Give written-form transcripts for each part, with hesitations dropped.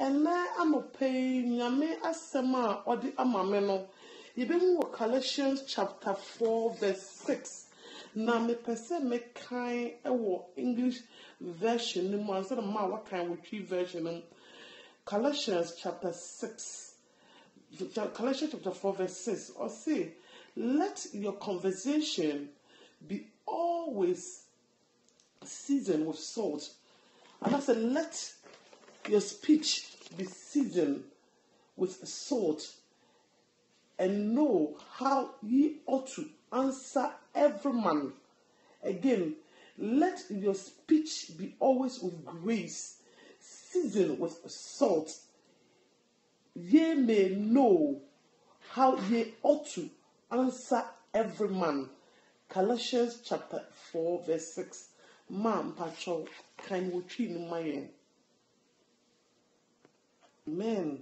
And now I'm a paying Yame Asama or the Amameno. You been with Colossians chapter 4, verse 6. Now, me person make kind English version, no instead of my what kind with three version. Colossians chapter 6, Colossians chapter 4, verse 6. Or say, let your conversation be always seasoned with salt. And I said, let your speech be seasoned with salt, and know how ye ought to answer every man. Again, let your speech be always with grace, seasoned with salt. Ye may know how ye ought to answer every man. Colossians chapter 4, verse 6. Man, Pacho, can we treat in my Amen.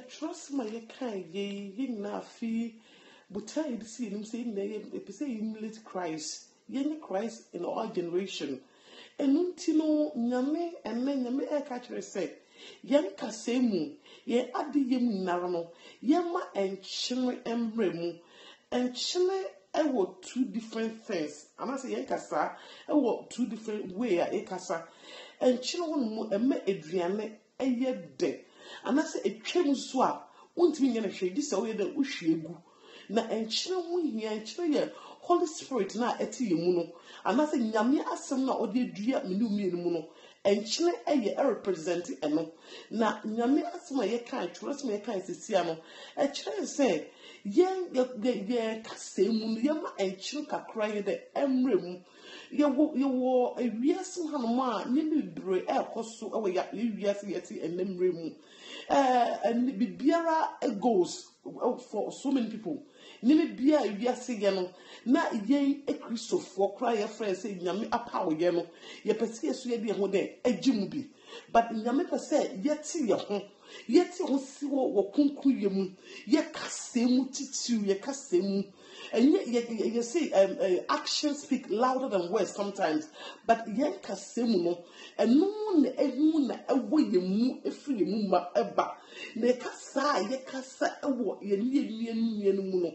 Trust my kind, ye na fee, but I see him saying, emulate Christ, ye Christ in our generation. And untino nyame and men yame catcher say, Yan Kasemu, ye addi yem narano, yama and chile and bremu, and chile. I want two different things. And I say, Yankasa, I want two different ways. Ekasa, and children, and me Adriane, a year day. And I say, a train swap, won't mean a shade this away that wish you. Now, and children here, and children, Holy Spirit, now at Muno. And I say, Yamia Asana or the dear Minu Muno. And children, a year representing a no. Now, Yamia Asama, ye can't trust me, I can't see Siano. A child say, Yen Casamun, Yama and Chilka crying the emblem. You wore a reason Hanama, nearly bray air costu away at Yasi and Nemremu. And the Biara goes for so many people. Nime Bia Yasi Yano, not yen a Christopher cry a friend saying Yami a power yano, ye perceive Sweden one day, a Jimby. But Yamipa said, yet see your home. Yet you see what conclude ye casemu titu, ye casemu, and yet you say actions speak louder than words sometimes, but ye casemu, and no one a moon away you move a free mumma eba. Ne cassa, ye cassa a what ye near muno.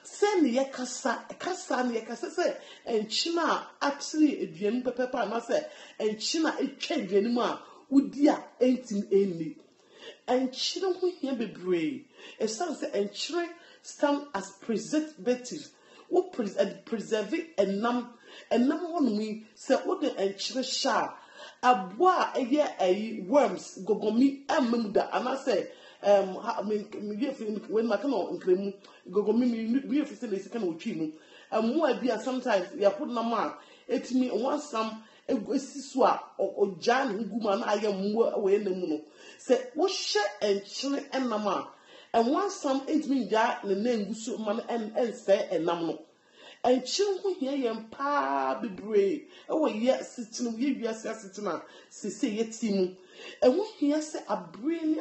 Send ye cassa, ye cassa, and China actually a dream pepper, and I say, and China a change anymore, would dear ain't in any. And children who hear be brave. A son said, and children stand as preservatives. What preserve it and number one me say, what the and children shall. A boy a year a worms go me and muda. And I say, I mean, when my canoe and claim go me facility can uchimu. And more be sometimes you put na man. It me one some. Siswa or Jan Guman, I am more away in the moon. Say, what share and children and mamma. And once some 8 mean that the name Gusu man and say and namno. And children here and pa be brave. Oh, yes, sitting, yes, sitting, say, yet team. And when he say a bring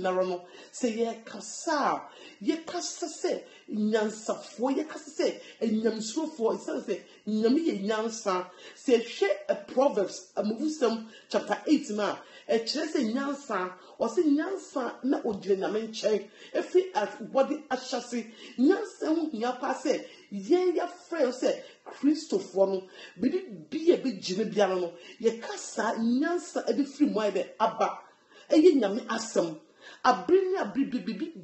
narrow, say, ye cassa, ye cassa say, Nyansa for ye cassa say, and Yamso for it say, Yami Nyansa, say, share a Proverbs, a wisdom, chapter 8 now, a chess in Nyansa, or say Nyansa, not what Jenamen check, if he as body as chassis, Nyansa, Yapa say, ye ya friend say, Christopher, but it be a big Jinebiano, ye cassa, Nyansa, a bit free wide abba, a yami asam. A bring a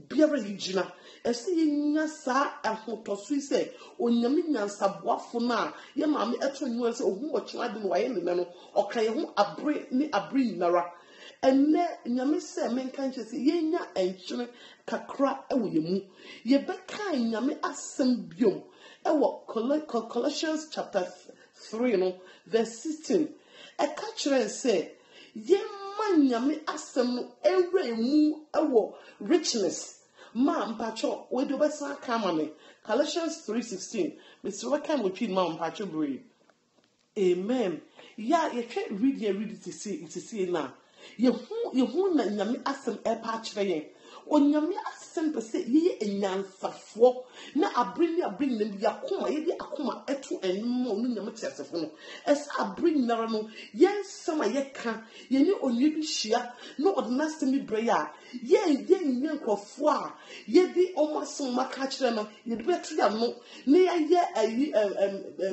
beer regina, a saying Yasa and Hotosu say, or Yaminan Sabwafuna, Yamami Eton was or who watch I don't know any man or Kayahu a bring Nara. And there Yamisa men can't say, Yenya and Chile Kakra Ewimu, ye beka Yami Asam Bium, Colossians chapter 3, verse 16. A catcher and say, Yem. Yami asem every mu awo richness. Ma mpacho we do besa kamame. Colossians 3:16. Mr. Wakam we treat ma mpacho bri. Amen. Ya you read it to see na. You na Yami asem e pa kire yen. onyame asem pese ye enyansafo na abring them yakoma ye di akoma eto enmo no nyame tiasefo no esa abring nara no yen sama ye ka ye ni onye bi hia no ordinance mi breya ye nyankofo a ye di omasom maka kire no ye de beto ya no ne ye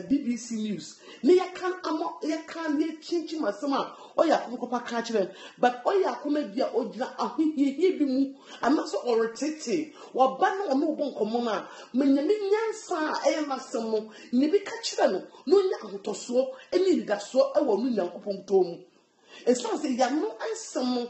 BBC news ne ye kan amo ye kan ye chinchi masama oya kokopa ka kire but oya akoma bia ogina ahohihi bi mu anaso oretete waba no ono bo nkomo na menyame nyansa masem no ne bi ka kire no no nya ahotoso eni didaso ewo no nyankopon tomu esan se ya no ansem no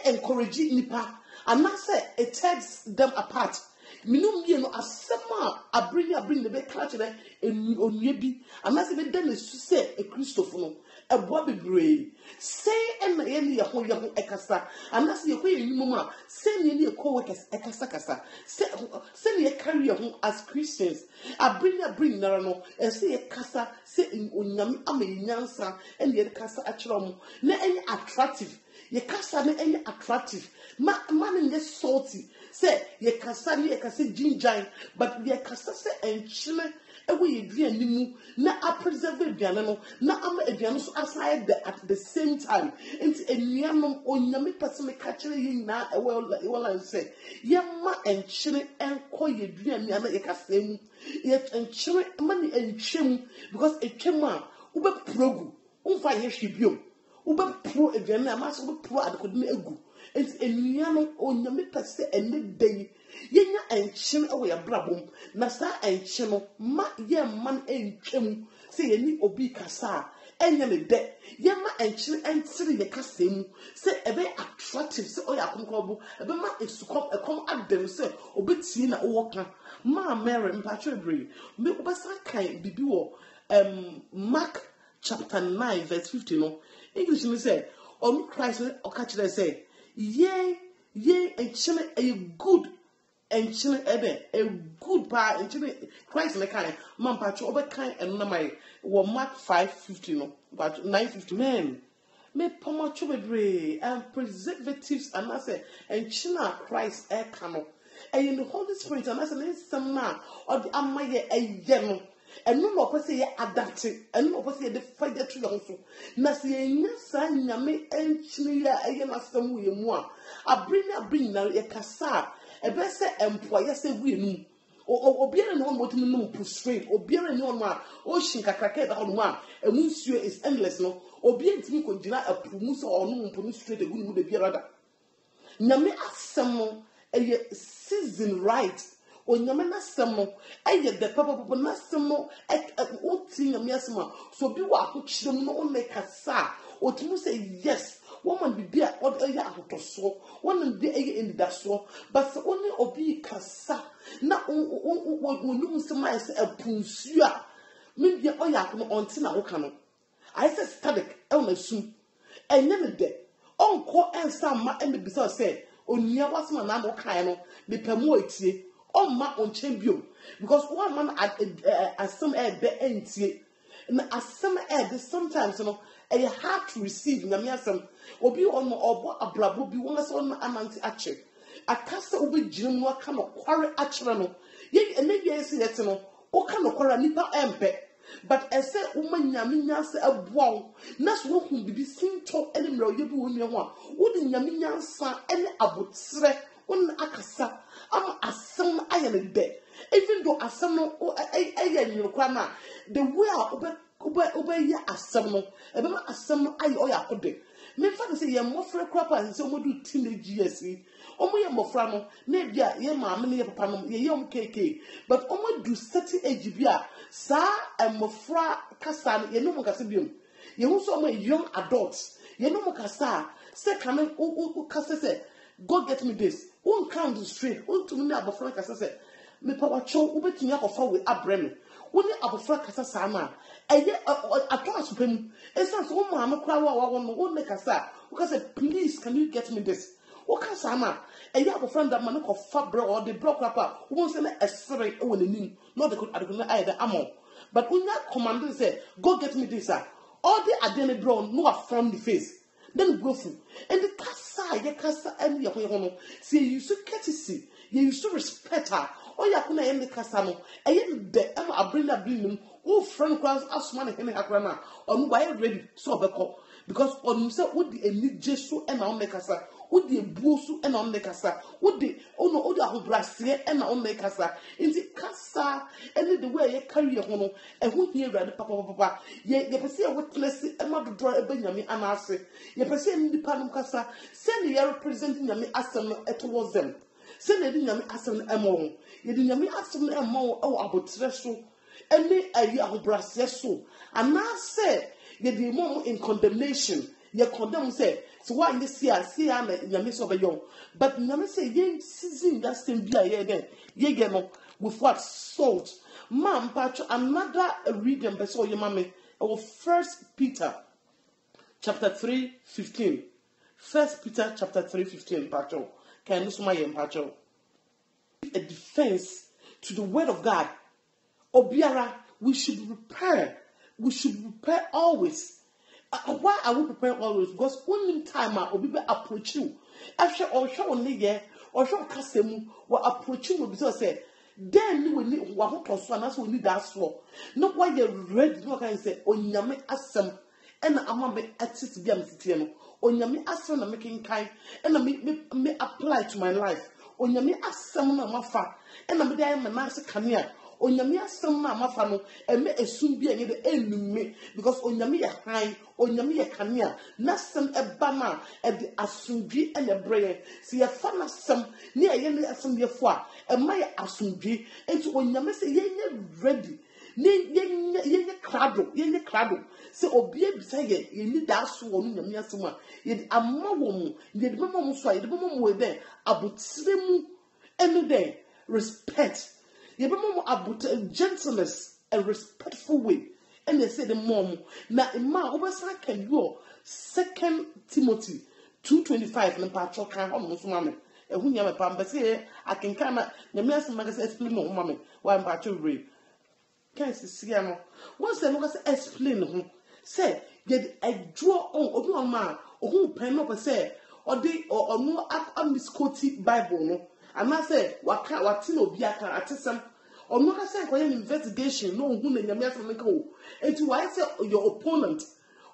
encourage nipa anase it tears them apart minum ye no asema abring the be ka kire onye bi anase be den su se e Christopher no eboa bebre say na ye ne ho ekasa anase ye koye nyum a say ne ne co-workers ekasa kasa say ne carry ho as Christians abring nara no say ye kasa say onyame amanyansa ene ye kasa a kire mo na enye attractive ye kasa na enye attractive man ye salty say ye kasa ginger but ye kasa say enchile ewe ye dua nimu na a preserve aduane no na ama aduane so aside at the same time enti enuanom onyame pese ka kire ye na ewe say ye ma enchire enko ye dua ni ana ye kasa mu ye enchire ma ni enchwem because etwem a ube progu umfa ye hwebiom ube pro aduane ama so ube pro adekodin egu enti enuanom onyame pese ene dey yenya enchim ewe ya brabom na sa enchim ma ye man entwem se ye ni obi kasa enya ne de ye ma enchim entire ye kasa mu se ebe attractive se oya akonkobo ebe ma esukom ekom adem se obetie na owoka ma Mary mpatwe bre me obasa kan bibi wo Mark chapter 9 verse 50 no English me say on Christ okachire say ye enchim a good enchine a good pa enchine Christ le kan man patcho obekan eno mai wo Mark 5:50 no but 9:50 man me pomacho bebre and preservatives and I say enchine Christ e kan no in the Holy Spirit and I say some na or the amaye eye no eno no pese ye adapt eno no pese ye de faje to yon so na se enya sa nyame enchine ya eye na sam ye mu a abring na ye kasa ebese employer se buenu obiara ne ho motumi no prostrate obiara ne ho ma o shin kakraka da ho ma emunsuo is endless no obiara ntimi ko gina apumu so ono mponu straight egu mu de biara da nyame asem no eye season right onyame na asem no eye the papa na asem no o ti nyame asem so bi wa akokyerem no o make kasa otumi say yes woman be there or ya ahotoso woman be in the so but only obi kasa na wonum sema ese apunsu a me bia oya ko onti na woka no I say static e na sum enye me de onko ensa ma e me bisa say onia wasema na mo kan no me pamu etie omma onchen biom because one man asem e be entie na asem e sometimes you know a hard to receive na miasem obi on obo abrabo bi won so na amanti ache akasa obi girim no aka no kware akere no ye enebia ese yete no o ka no kware nipa empe but ese umanyame nyansa aboa na so hu bibi sinto elimro ye bi woni ho a wodi nyame nyansa ene abotre won akasa am asem ayene de even though asem no aye nyirokwa na the way obe ya asem no ebe ma asem no aye oya akode me fa say ye mofra krapa say omodu teenage years omo ye mofra no na bia ye maame ne ye papa no ye yom keke but omodu certain age bia sa mofra kasa no ye no mo kasa biom ye hu so omo young adults ye no mo kasa say kan o kasa say go get me this won count straight won to me abofra kasa say me pa wa cho obetumi akofa we abreme woni abofra kasa sama eye atwas pem esa so mo am kra wa no won make kasa wo kasa please can you get me this wo kasa ma eye abofra nda ma no kofa bro or the bro krapa wo say na esere e won anim no they could aye the amo but unya command say go get me this all the adene bro no from the face then go through and the kasa ye kasa and ye hono see you so courtesy you so respect her or ya kuna ye kasa no eye de am abrina bring o friend class asuma ne hene akra na onu why ready so obeko because onu say wo di eni jesu e na on kasa wo di ebuosu e na on kasa wo di ono o di ahobrase e na on kasa inti kasa any the way ye carry ye hono e ho hie urade papa ye pese ye witness e ma dodo e banyame anase ye pese ni pa no kasa say ne ye represent nyame asem towards them say ne di nyame asem emo ye di nyame asem emo o abotre so any ayi ahobrase so anase ye di mom in condemnation ye condemn say so why this see na nyame so be young but nyame say ye season that same bia ye there ye get no with what salt man patch another reading be so ye mame our 1 Peter chapter 3:15 1 Peter chapter 3:15 patch can you suma ye patch a defense to the word of God obiara we should prepare always. Why are we preparing always? Because only time obi be approach you. After or show only ye or show kasemu or approach you because say then we need one to so and we need that so. Not why you ready no can say onyame asem and ama be artist be am sitie no. Onyame asem na making kind and me apply to my life. Onyame asem na mafa and me dey am na se kanea. Onyame asem na mafa no eme esum bi enye de enume because onyame ye han onyame ye kanea na sem eba na e de asumdwi ene breye se ye fa na sem ne ye ne asem ye fo a e ma ye asumdwi enti onyame se ye ready ye krado se obi ebisa ye ni da so wo no nyame asem a ye de amma wo mu ye de mama mu so ye de mama mu we de abotire mu ene de respect ye be mom about gentleness and respectful way and they say the mom na ma obesa can go 2 Timothy 2:25 na patro kan ho so mame ehu nya me pam be say akenkan na nyame asem ma say explain no mame why patro re kan sisia no won say no say explain ho say ye draw on obi on ma ohun pen no be say odi onu amiscoti bible no ama say wati na obi aka atesem onu ka say koye investigation no hu na nyame asem nka o enti why say your opponent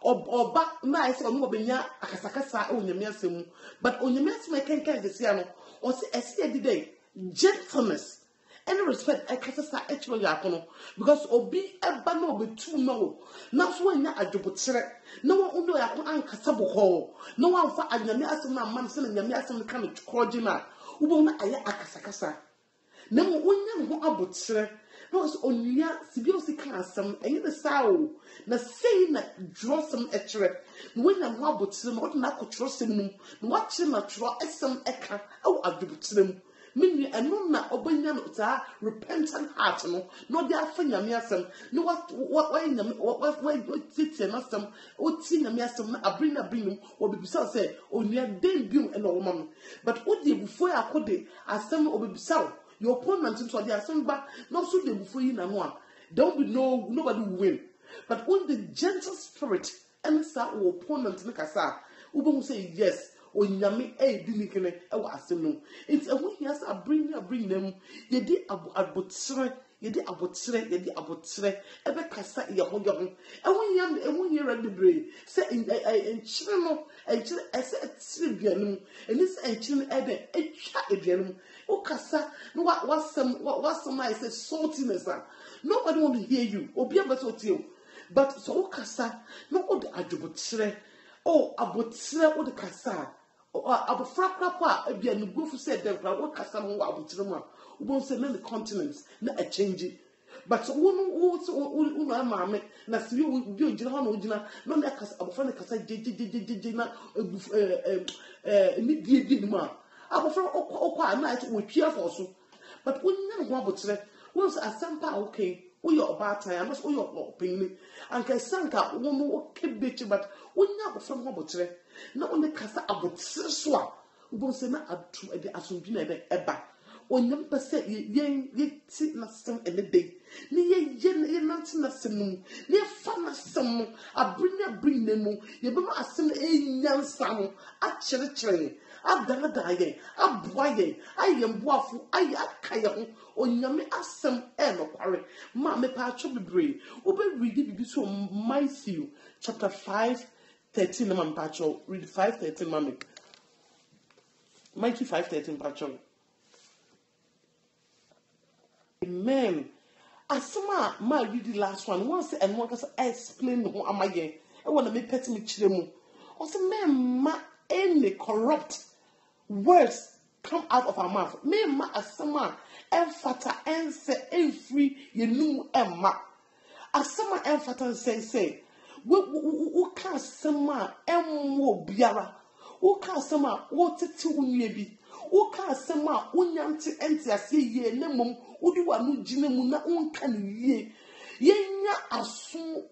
oba na say onu obenya akasakasa o nyame asem but onyame asem kenkan de sia no o say ese di day gentleness and respect akasasa actually yakono because obi eba na obetu no na so anya adwobotere na wo uno yakon ankasa boko na wo amfa anyame asem na man se na nyame asem ka no kroji na ubo na aya akasakasa na mo onya ho abotere na was onya sibi o sika asem enye the sao na sei na drosem etre na wonya ho abotere na odna akotrosem num na wakire na tro esem eka aw adwobotere mu mini enu na obanya no ta repentant heart no de afa nyame asem no what nyame what titi na asem o ti nyame asem na abrin wo bibisa say onua den biu e na wo mam but o de before akode asem o bibisa your opponent into the asem ba no so de before yi na no a don't be nobody will win but when the gentle spirit and sa opponent na kasa wo bo say yes onyame dinikene e wa asem no it's a when yes bring them ye di abotre ebe kasa ye ho when ye ready brave say enchire no enchire ese atire bianum enis enchire ebe etwa aduanum o kasa no wasem I say saltiness nobody want to hear you obi abeso tie but so o kasa no o de adwobotre o abotre o de kasa abofra krapa bia no gofu said dem kra wo kasa no abotre mu a wo say na the continents na a change but wo maame na si bi ogina ho na ogina no na kasa abofra na kasa je na ni die ni ma abofra okwa na wo twia for so but wo nya ho abotre wo say asampa okay wo yo oba tan am so wo yo opin anka sanka wo no kebechi but wo nya abofra ho abotre na one kasa abotre so a wo say na atu de asomdwi na eba onyam pese ye ti na sem ene day ni ye nanti na sem no ni fa na sem no abrin na mu ye be ma asem enyansa no a kire adana ye aboa ye ayem boafo aye akaye ho onyame asem no kware ma me pa acho bebre obe read bibi so Matthew chapter 5:13 na pa acho read 5:13 ma me Matthew 5:13 pa acho. Amen. Asema ma read the last one once and one can explain who am I again. I want to make pet me chilemu. Also, men ma any corrupt words come out of our mouth. Me ma asema emfata ense enfree yenu emma. Asema emfata say we ka asema emwo biara. We ka asema wo tete unye bi. We ka asema unyante enti ase ye ne mom udi wa nu jine mu na unka ni ye. Yenya aso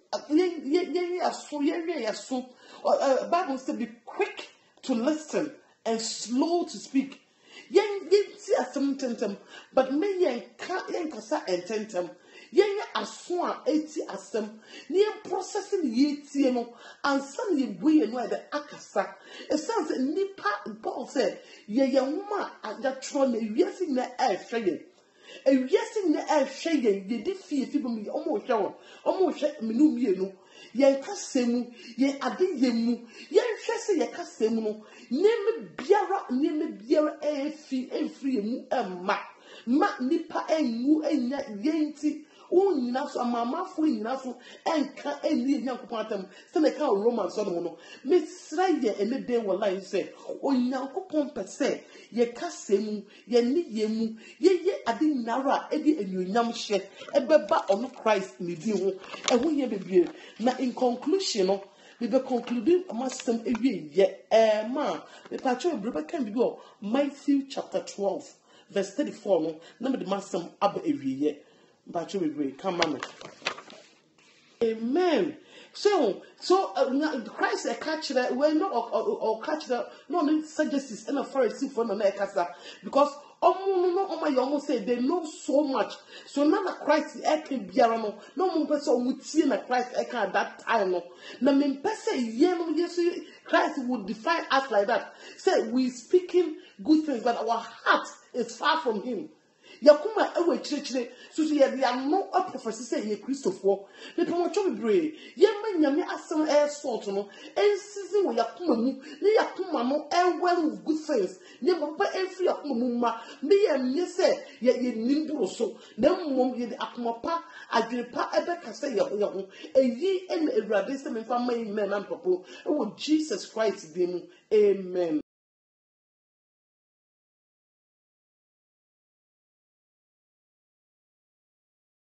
Bible says be quick to listen and slow to speak. Yen ti asem tentem, but me yen kasa ententem. Yen aso a eti asem. Ni processing ye tie no ansan ye buye no e de akasa. It sounds nipa Paul said ye woma agatro na wiase na e hwe ye. Ewiase na e hwe ye di fie bom omo hwe menu mienu. Yen kasemu yen ade yemu yen hwese ye kasemu no neme biara efri emu emma ma nipa enwu enya yenti unyina so amamafo nyina so enka eni nyankopon atam se na ka Romans so no mesra ye ene den wallahi se onyankopon pese ye kasemu ye ni yemu ye ade nara edi enyonyam hye ebeba ono Christ ni di ho eho ye bebie na in conclusion no we be concluding masem ewie ye ma me pacho ebrebe kan bi o Matthew chapter 12 verse 34 no na me de masem aba ewie ye pacho ebrebe come mama. Amen. So Christ a catcher well not or catcher no suggests and a Pharisee for no kasa because almost say they know so much. So now that Christ can be no more person would see na Christ at that time no. Na me person Christ would define us like that. Say we speaking good things, but our heart is far from him. Yakuma ewe chire so ye no a prophecy say ye Christopher me pomocho bebre ye manyame asem salt no season wo yakuma mu ne yakuma no well with good things ne baba every yakuma mu ma me ye me say ye nimburo so na mmom ye akuma pa adwene pa ebe ka say ye ho eyi en ewrade se me fa mai men am popo e wo Jesus Christ dem amen.